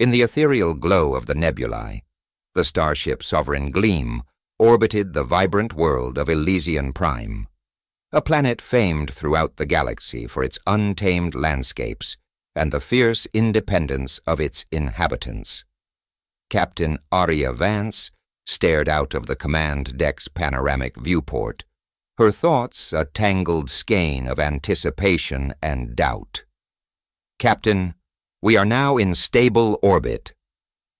In the ethereal glow of the nebulae, the starship Sovereign Gleam orbited the vibrant world of Elysian Prime, a planet famed throughout the galaxy for its untamed landscapes and the fierce independence of its inhabitants. Captain Aria Vance stared out of the command deck's panoramic viewport, her thoughts a tangled skein of anticipation and doubt. "Captain, we are now in stable orbit,"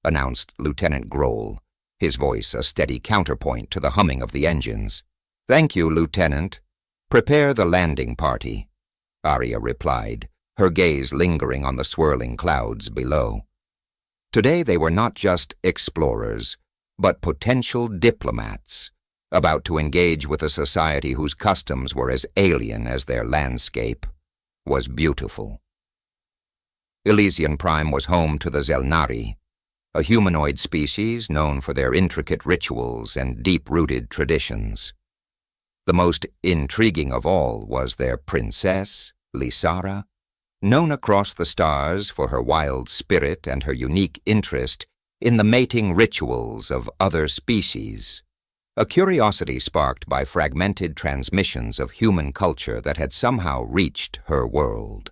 announced Lieutenant Grohl, his voice a steady counterpoint to the humming of the engines. "Thank you, Lieutenant. Prepare the landing party," Aria replied, her gaze lingering on the swirling clouds below. Today they were not just explorers, but potential diplomats, about to engage with a society whose customs were as alien as their landscape was beautiful. Elysian Prime was home to the Xel'nari, a humanoid species known for their intricate rituals and deep-rooted traditions. The most intriguing of all was their princess, Lysara, known across the stars for her wild spirit and her unique interest in the mating rituals of other species, a curiosity sparked by fragmented transmissions of human culture that had somehow reached her world.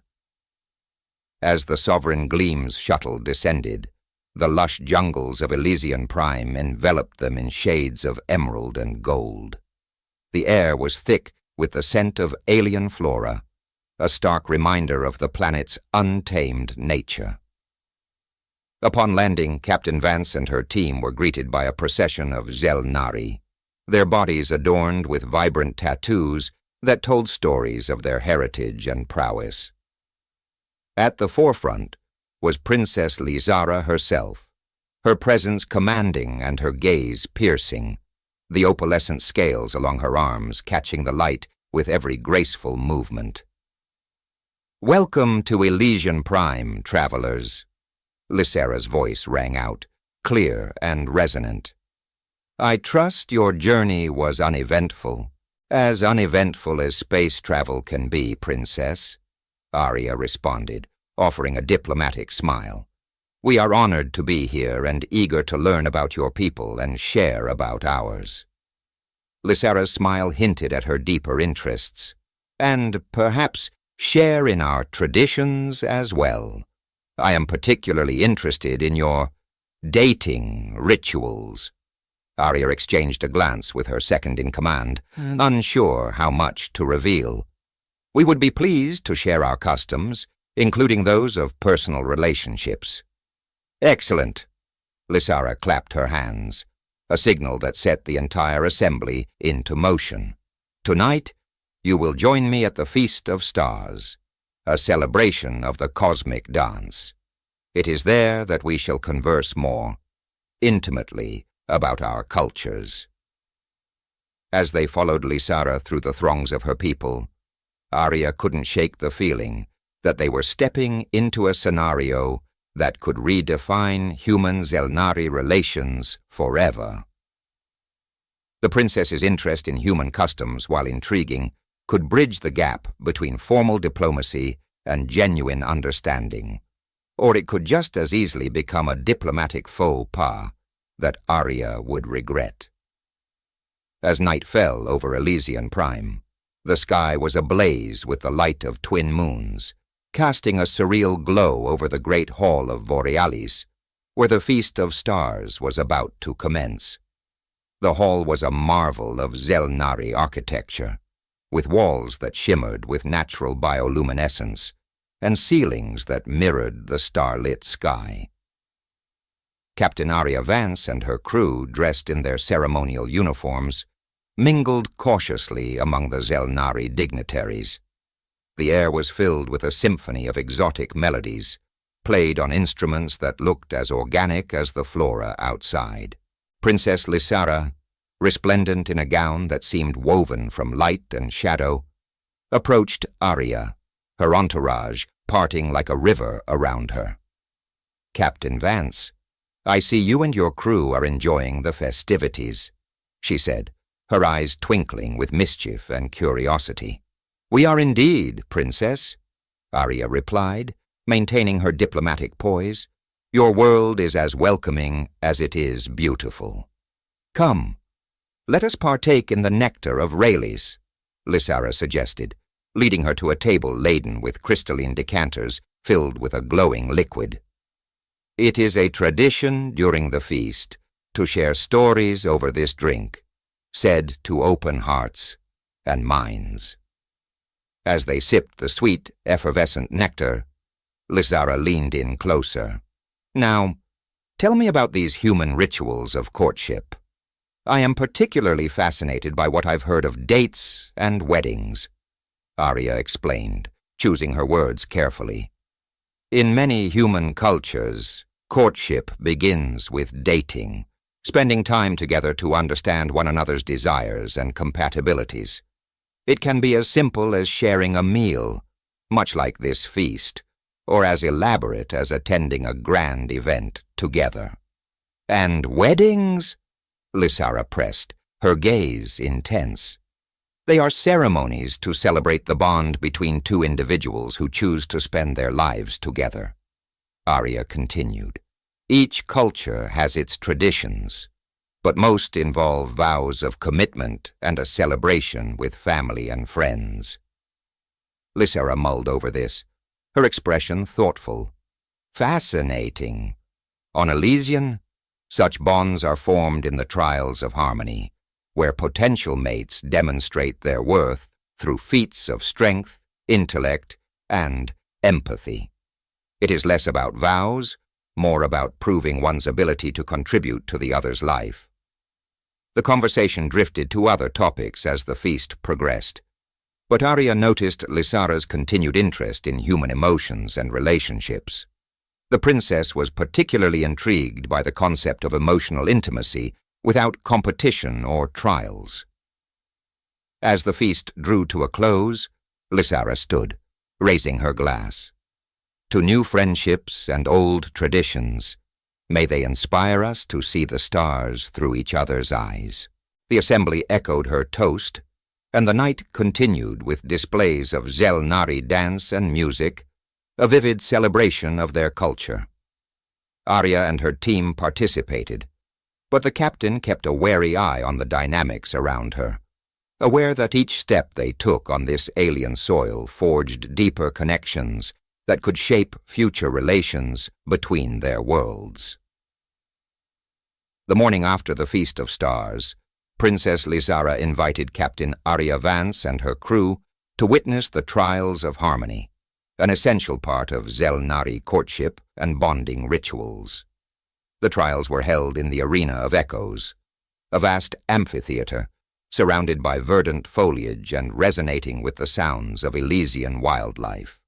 As the Sovereign Gleam's shuttle descended, the lush jungles of Elysian Prime enveloped them in shades of emerald and gold. The air was thick with the scent of alien flora, a stark reminder of the planet's untamed nature. Upon landing, Captain Vance and her team were greeted by a procession of Xel'nari, their bodies adorned with vibrant tattoos that told stories of their heritage and prowess. At the forefront was Princess Lysara herself, her presence commanding and her gaze piercing, the opalescent scales along her arms catching the light with every graceful movement. "Welcome to Elysian Prime, travelers," Lysara's voice rang out, clear and resonant. "I trust your journey was uneventful as space travel can be, Princess," Aria responded, offering a diplomatic smile. "We are honored to be here and eager to learn about your people and share about ours." Lysara's smile hinted at her deeper interests, and perhaps share in our traditions as well. "I am particularly interested in your dating rituals." Aria exchanged a glance with her second-in-command, unsure how much to reveal. "We would be pleased to share our customs, including those of personal relationships." "Excellent!" Lysara clapped her hands, a signal that set the entire assembly into motion. "Tonight, you will join me at the Feast of Stars, a celebration of the cosmic dance. It is there that we shall converse more intimately about our cultures." As they followed Lysara through the throngs of her people, Aria couldn't shake the feeling that they were stepping into a scenario that could redefine human-Xel'nari relations forever. The princess's interest in human customs, while intriguing, could bridge the gap between formal diplomacy and genuine understanding, or it could just as easily become a diplomatic faux pas that Aria would regret. As night fell over Elysian Prime, the sky was ablaze with the light of twin moons, casting a surreal glow over the great hall of Borealis, where the Feast of Stars was about to commence. The hall was a marvel of Xel'nari architecture, with walls that shimmered with natural bioluminescence and ceilings that mirrored the starlit sky. Captain Aria Vance and her crew, dressed in their ceremonial uniforms, mingled cautiously among the Xel'nari dignitaries. The air was filled with a symphony of exotic melodies, played on instruments that looked as organic as the flora outside. Princess Lysara, resplendent in a gown that seemed woven from light and shadow, approached Aria, her entourage parting like a river around her. "Captain Vance, I see you and your crew are enjoying the festivities," she said, her eyes twinkling with mischief and curiosity. "We are indeed, Princess," Aria replied, maintaining her diplomatic poise. Your world is as welcoming as it is beautiful. Come, let us partake in the nectar of Rayleigh, Lysara suggested, leading her to a table laden with crystalline decanters filled with a glowing liquid. It is a tradition during the feast to share stories over this drink, said to open hearts and minds. As they sipped the sweet, effervescent nectar, Lysara leaned in closer. Now, tell me about these human rituals of courtship. I am particularly fascinated by what I've heard of dates and weddings, Aria explained, choosing her words carefully. In many human cultures, courtship begins with dating, spending time together to understand one another's desires and compatibilities. It can be as simple as sharing a meal, much like this feast, or as elaborate as attending a grand event together. And weddings? Lysara pressed, her gaze intense. They are ceremonies to celebrate the bond between two individuals who choose to spend their lives together. Aria continued. Each culture has its traditions, but most involve vows of commitment and a celebration with family and friends. Lysara mulled over this, her expression thoughtful. Fascinating. On Elysian, such bonds are formed in the trials of harmony, where potential mates demonstrate their worth through feats of strength, intellect, and empathy. It is less about vows, more about proving one's ability to contribute to the other's life. The conversation drifted to other topics as the feast progressed, but Aria noticed Lysara's continued interest in human emotions and relationships. The princess was particularly intrigued by the concept of emotional intimacy without competition or trials. As the feast drew to a close, Lysara stood, raising her glass. To new friendships and old traditions, may they inspire us to see the stars through each other's eyes. The assembly echoed her toast, and the night continued with displays of Xel'nari dance and music, a vivid celebration of their culture. Aria and her team participated, but the captain kept a wary eye on the dynamics around her, aware that each step they took on this alien soil forged deeper connections that could shape future relations between their worlds. The morning after the Feast of Stars, Princess Lysara invited Captain Aria Vance and her crew to witness the trials of harmony, an essential part of Xel'nari courtship and bonding rituals. The trials were held in the Arena of Echoes, a vast amphitheater surrounded by verdant foliage and resonating with the sounds of Elysian wildlife.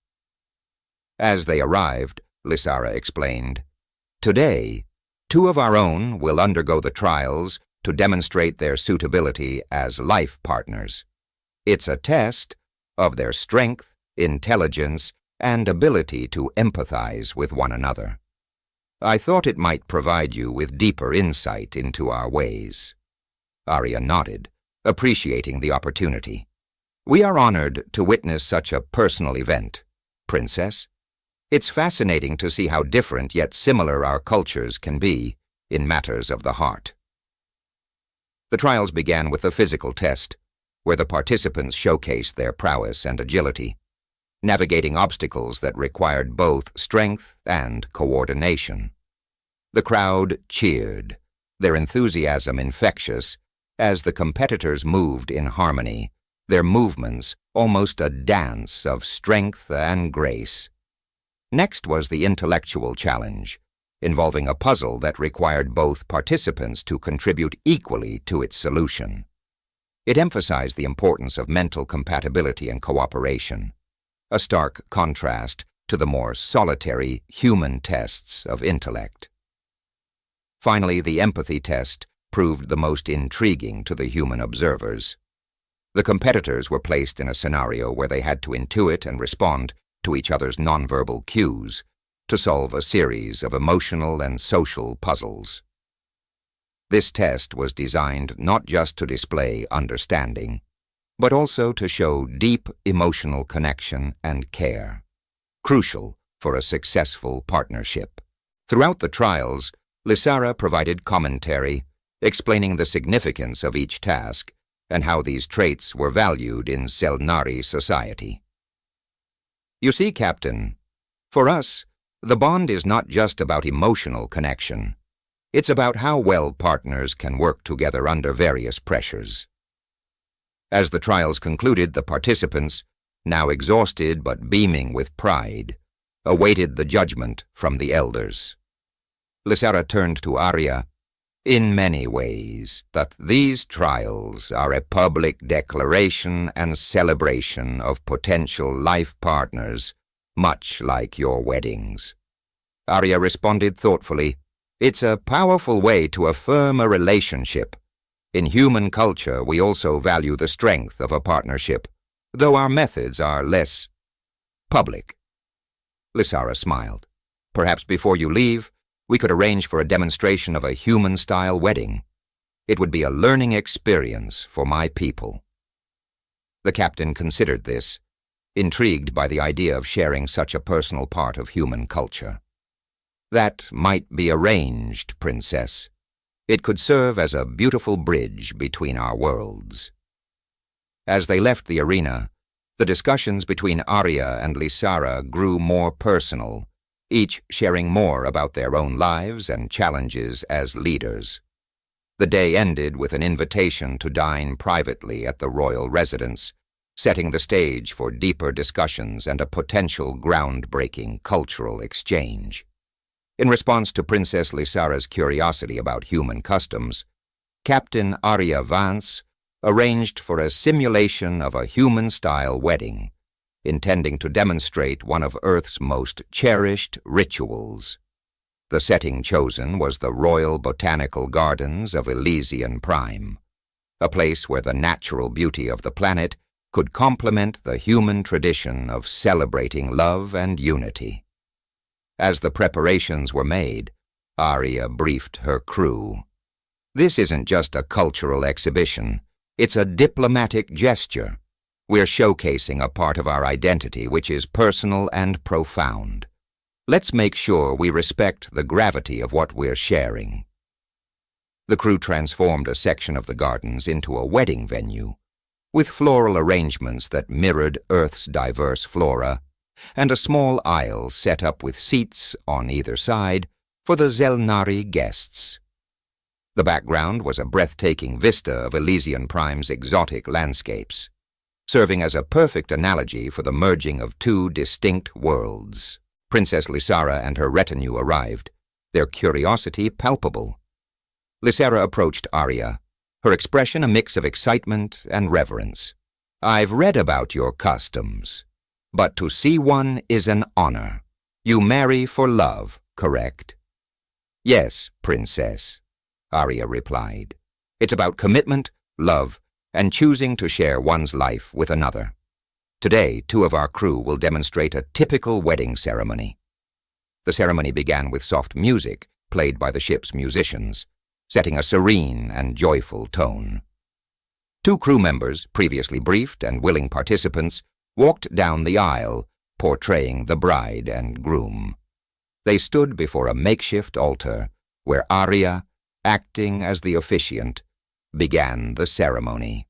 As they arrived, Lysara explained, "Today, two of our own will undergo the trials to demonstrate their suitability as life partners. It's a test of their strength, intelligence, and ability to empathize with one another. I thought it might provide you with deeper insight into our ways." Aria nodded, appreciating the opportunity. "We are honored to witness such a personal event, Princess. It's fascinating to see how different yet similar our cultures can be in matters of the heart." The trials began with a physical test, where the participants showcased their prowess and agility, navigating obstacles that required both strength and coordination. The crowd cheered, their enthusiasm infectious, as the competitors moved in harmony, their movements almost a dance of strength and grace. Next was the intellectual challenge, involving a puzzle that required both participants to contribute equally to its solution. It emphasized the importance of mental compatibility and cooperation, a stark contrast to the more solitary human tests of intellect. Finally, the empathy test proved the most intriguing to the human observers. The competitors were placed in a scenario where they had to intuit and respond to each other's nonverbal cues to solve a series of emotional and social puzzles. This test was designed not just to display understanding, but also to show deep emotional connection and care, crucial for a successful partnership. Throughout the trials, Lysara provided commentary, explaining the significance of each task and how these traits were valued in Xel'nari society. You see, Captain, for us, the bond is not just about emotional connection. It's about how well partners can work together under various pressures. As the trials concluded, the participants, now exhausted but beaming with pride, awaited the judgment from the elders. Lysara turned to Aria. In many ways, that these trials are a public declaration and celebration of potential life partners, much like your weddings. Aria responded thoughtfully, It's a powerful way to affirm a relationship. In human culture, we also value the strength of a partnership, though our methods are less public. Lysara smiled. Perhaps before you leave, we could arrange for a demonstration of a human-style wedding. It would be a learning experience for my people. The captain considered this, intrigued by the idea of sharing such a personal part of human culture. That might be arranged, Princess. It could serve as a beautiful bridge between our worlds. As they left the arena, the discussions between Aria and Lysara grew more personal, each sharing more about their own lives and challenges as leaders. The day ended with an invitation to dine privately at the royal residence, setting the stage for deeper discussions and a potential groundbreaking cultural exchange. In response to Princess Lysara's curiosity about human customs, Captain Aria Vance arranged for a simulation of a human-style wedding, intending to demonstrate one of Earth's most cherished rituals. The setting chosen was the Royal Botanical Gardens of Elysian Prime, a place where the natural beauty of the planet could complement the human tradition of celebrating love and unity. As the preparations were made, Aria briefed her crew. This isn't just a cultural exhibition, it's a diplomatic gesture. We're showcasing a part of our identity which is personal and profound. Let's make sure we respect the gravity of what we're sharing. The crew transformed a section of the gardens into a wedding venue, with floral arrangements that mirrored Earth's diverse flora, and a small aisle set up with seats on either side for the Xel'nari guests. The background was a breathtaking vista of Elysian Prime's exotic landscapes, serving as a perfect analogy for the merging of two distinct worlds. Princess Lysara and her retinue arrived, their curiosity palpable. Lysara approached Aria, her expression a mix of excitement and reverence. I've read about your customs, but to see one is an honor. You marry for love, correct? Yes, Princess, Aria replied. It's about commitment, love, and choosing to share one's life with another. Today, 2 of our crew will demonstrate a typical wedding ceremony. The ceremony began with soft music played by the ship's musicians, setting a serene and joyful tone. 2 crew members, previously briefed and willing participants, walked down the aisle, portraying the bride and groom. They stood before a makeshift altar, where Aria, acting as the officiant, began the ceremony.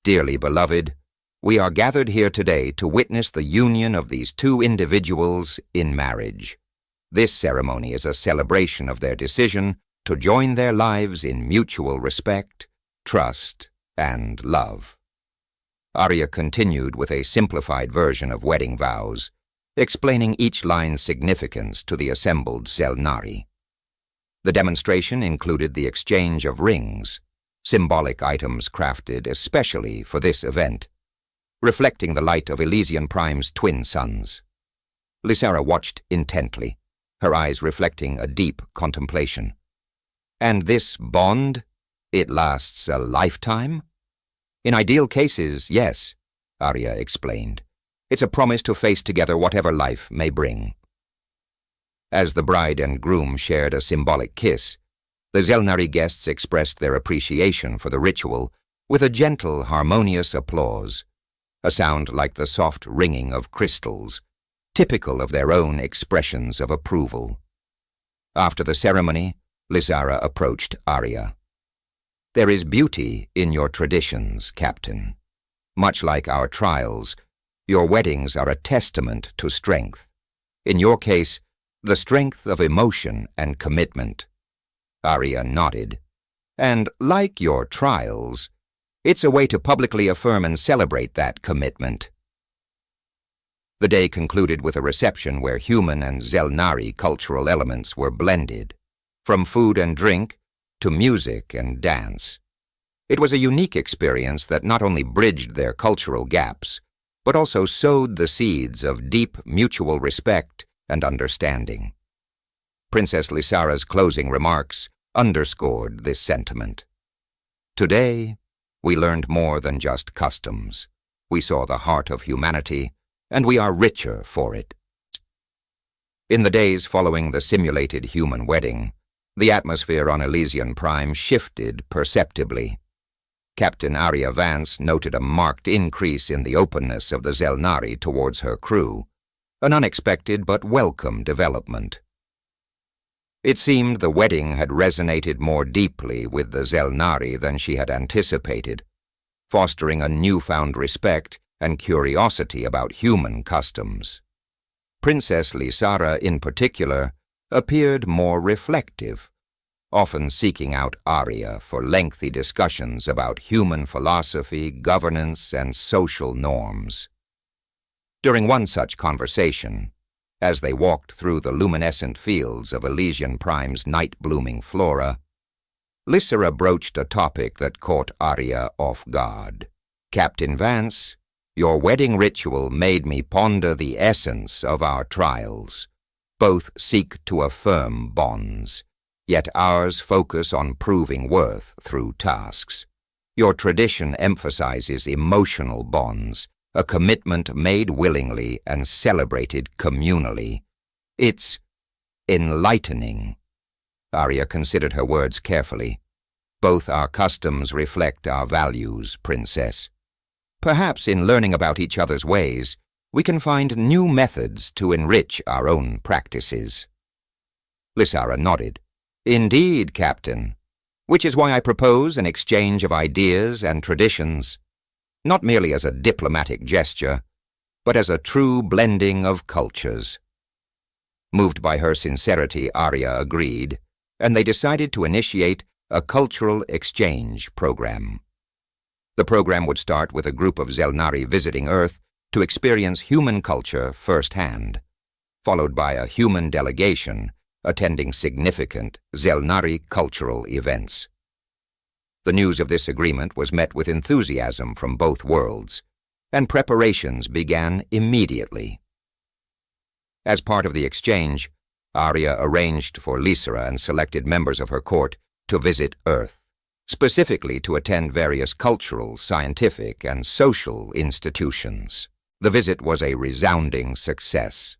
Dearly beloved, we are gathered here today to witness the union of these 2 individuals in marriage. This ceremony is a celebration of their decision to join their lives in mutual respect, trust, and love. Aria continued with a simplified version of wedding vows, explaining each line's significance to the assembled Xel'nari. The demonstration included the exchange of rings, symbolic items crafted especially for this event, reflecting the light of Elysian Prime's twin suns. Lysara watched intently, her eyes reflecting a deep contemplation. And this bond, it lasts a lifetime? In ideal cases, yes, Aria explained. It's a promise to face together whatever life may bring. As the bride and groom shared a symbolic kiss, the Xel'nari guests expressed their appreciation for the ritual with a gentle, harmonious applause, a sound like the soft ringing of crystals, typical of their own expressions of approval. After the ceremony, Lysara approached Aria. "There is beauty in your traditions, Captain. Much like our trials, your weddings are a testament to strength. In your case, the strength of emotion and commitment." Aria nodded. "And like your trials, it's a way to publicly affirm and celebrate that commitment." The day concluded with a reception where human and Xel'nari cultural elements were blended, from food and drink to music and dance. It was a unique experience that not only bridged their cultural gaps, but also sowed the seeds of deep mutual respect and understanding. Princess Lysara's closing remarks underscored this sentiment. "Today, we learned more than just customs. We saw the heart of humanity, and we are richer for it." In the days following the simulated human wedding, the atmosphere on Elysian Prime shifted perceptibly. Captain Aria Vance noted a marked increase in the openness of the Xel'nari towards her crew, an unexpected but welcome development. It seemed the wedding had resonated more deeply with the Xel'nari than she had anticipated, fostering a newfound respect and curiosity about human customs. Princess Lysara, in particular, appeared more reflective, often seeking out Aria for lengthy discussions about human philosophy, governance, and social norms. During one such conversation, as they walked through the luminescent fields of Elysian Prime's night-blooming flora, Lysara broached a topic that caught Aria off guard. "Captain Vance, your wedding ritual made me ponder the essence of our trials. Both seek to affirm bonds, yet ours focus on proving worth through tasks. Your tradition emphasizes emotional bonds, a commitment made willingly and celebrated communally. It's enlightening." Aria considered her words carefully. "Both our customs reflect our values, Princess. Perhaps in learning about each other's ways, we can find new methods to enrich our own practices." Lysara nodded. "Indeed, Captain, which is why I propose an exchange of ideas and traditions, not merely as a diplomatic gesture, but as a true blending of cultures." Moved by her sincerity, Aria agreed, and they decided to initiate a cultural exchange program. The program would start with a group of Xel'nari visiting Earth to experience human culture firsthand, followed by a human delegation attending significant Xel'nari cultural events. The news of this agreement was met with enthusiasm from both worlds, and preparations began immediately. As part of the exchange, Aria arranged for Lysara and selected members of her court to visit Earth, specifically to attend various cultural, scientific, and social institutions. The visit was a resounding success.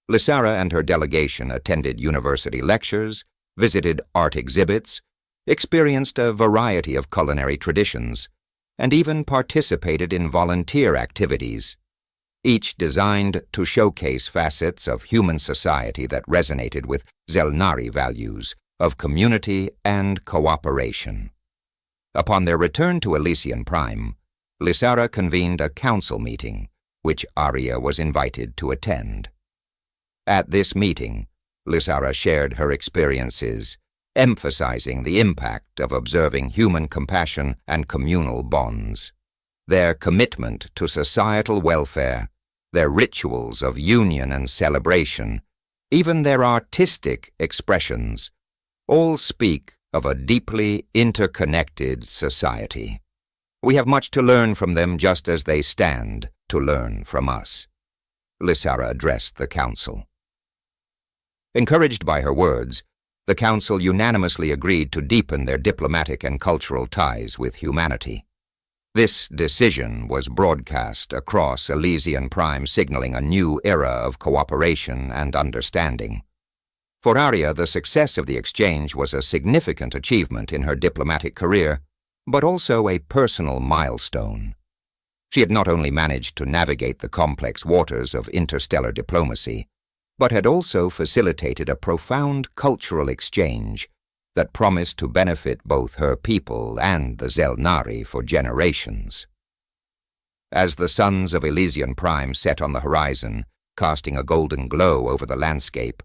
Lysara and her delegation attended university lectures, visited art exhibits, experienced a variety of culinary traditions, and even participated in volunteer activities, each designed to showcase facets of human society that resonated with Xel'nari values of community and cooperation. Upon their return to Elysian Prime, Lysara convened a council meeting, which Aria was invited to attend. At this meeting, Lysara shared her experiences, emphasizing the impact of observing human compassion and communal bonds. Their commitment to societal welfare, their rituals of union and celebration, even their artistic expressions, all speak of a deeply interconnected society. We have much to learn from them just as they stand to learn from us. Lysara addressed the council. Encouraged by her words, the council unanimously agreed to deepen their diplomatic and cultural ties with humanity. This decision was broadcast across Elysian Prime, signaling a new era of cooperation and understanding. For Aria, the success of the exchange was a significant achievement in her diplomatic career, but also a personal milestone. She had not only managed to navigate the complex waters of interstellar diplomacy, but had also facilitated a profound cultural exchange that promised to benefit both her people and the Xel'nari for generations. As the suns of Elysian Prime set on the horizon, casting a golden glow over the landscape,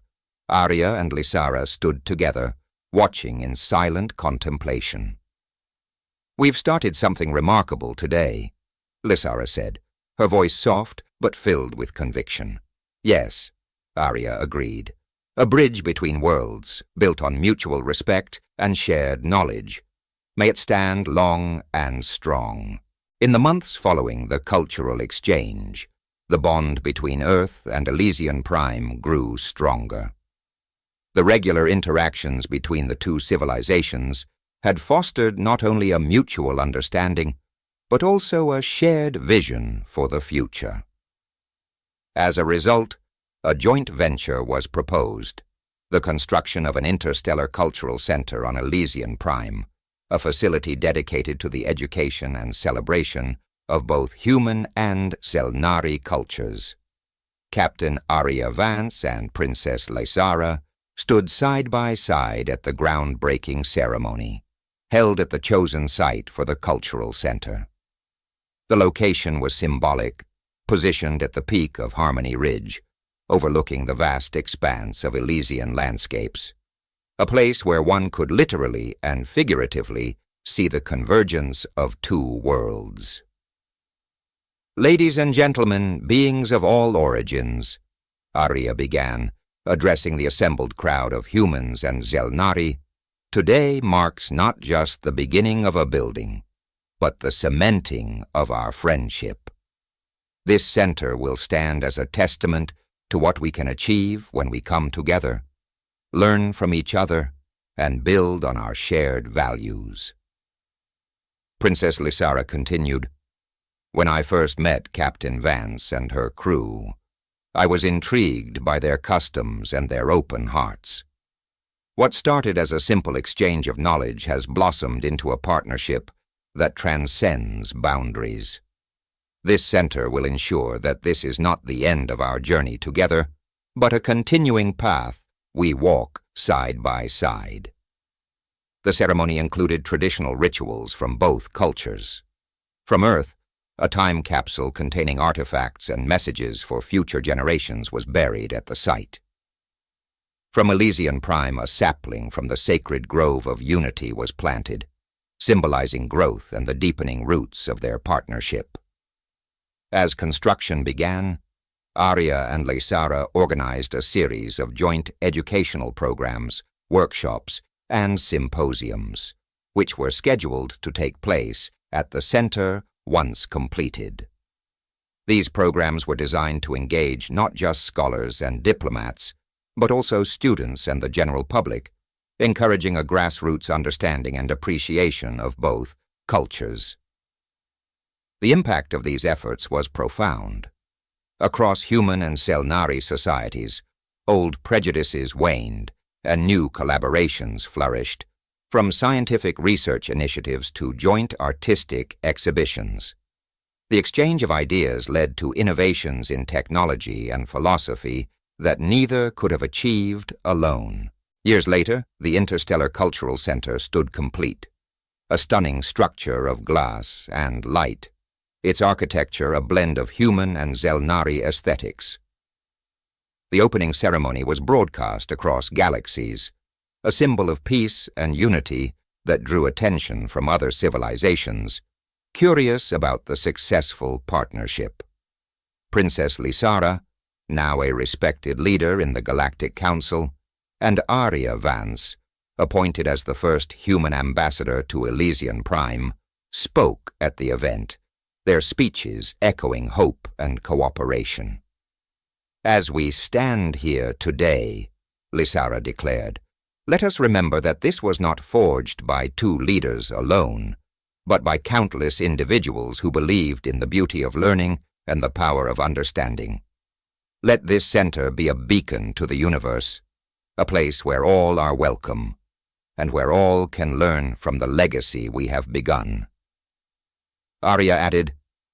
Aria and Lysara stood together, watching in silent contemplation. "We've started something remarkable today," Lysara said, her voice soft but filled with conviction. "Yes," Aria agreed. "A bridge between worlds, built on mutual respect and shared knowledge. May it stand long and strong." In the months following the cultural exchange, the bond between Earth and Elysian Prime grew stronger. The regular interactions between the two civilizations had fostered not only a mutual understanding, but also a shared vision for the future. As a result, a joint venture was proposed, the construction of an Interstellar Cultural Center on Elysian Prime, a facility dedicated to the education and celebration of both human and Xel'nari cultures. Captain Aria Vance and Princess Lysara stood side by side at the groundbreaking ceremony, held at the chosen site for the cultural center. The location was symbolic, positioned at the peak of Harmony Ridge, overlooking the vast expanse of Elysian landscapes, a place where one could literally and figuratively see the convergence of two worlds. "Ladies and gentlemen, beings of all origins," Aria began, addressing the assembled crowd of humans and Xel'nari, "today marks not just the beginning of a building, but the cementing of our friendship. This center will stand as a testament to what we can achieve when we come together, learn from each other, and build on our shared values." Princess Lysara continued, "When I first met Captain Vance and her crew, I was intrigued by their customs and their open hearts. What started as a simple exchange of knowledge has blossomed into a partnership that transcends boundaries. This center will ensure that this is not the end of our journey together, but a continuing path we walk side by side." The ceremony included traditional rituals from both cultures. From Earth, a time capsule containing artifacts and messages for future generations was buried at the site. From Elysian Prime, a sapling from the sacred grove of unity was planted, symbolizing growth and the deepening roots of their partnership. As construction began, Aria and Lysara organized a series of joint educational programs, workshops, and symposiums, which were scheduled to take place at the center once completed. These programs were designed to engage not just scholars and diplomats, but also students and the general public, encouraging a grassroots understanding and appreciation of both cultures. The impact of these efforts was profound. Across human and Xel'nari societies, old prejudices waned and new collaborations flourished, from scientific research initiatives to joint artistic exhibitions. The exchange of ideas led to innovations in technology and philosophy that neither could have achieved alone. Years later, the Interstellar Cultural Center stood complete, a stunning structure of glass and light, its architecture a blend of human and Xel'nari aesthetics. The opening ceremony was broadcast across galaxies, a symbol of peace and unity that drew attention from other civilizations, curious about the successful partnership. Princess Lysara, now a respected leader in the Galactic Council, and Aria Vance, appointed as the first human ambassador to Elysian Prime, spoke at the event, their speeches echoing hope and cooperation. "As we stand here today," Lysara declared, "let us remember that this was not forged by two leaders alone, but by countless individuals who believed in the beauty of learning and the power of understanding. Let this center be a beacon to the universe, a place where all are welcome, and where all can learn from the legacy we have begun." Aria added,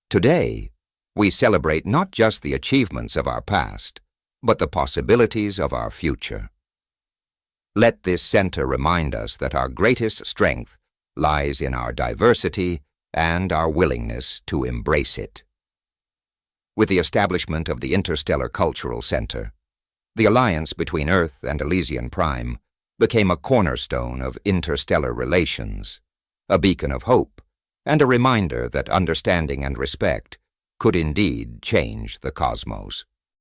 "Today, we celebrate not just the achievements of our past, but the possibilities of our future. Let this center remind us that our greatest strength lies in our diversity and our willingness to embrace it. With the establishment of the Interstellar Cultural Center, the alliance between Earth and Elysian Prime became a cornerstone of interstellar relations, a beacon of hope, and a reminder that understanding and respect could indeed change the cosmos.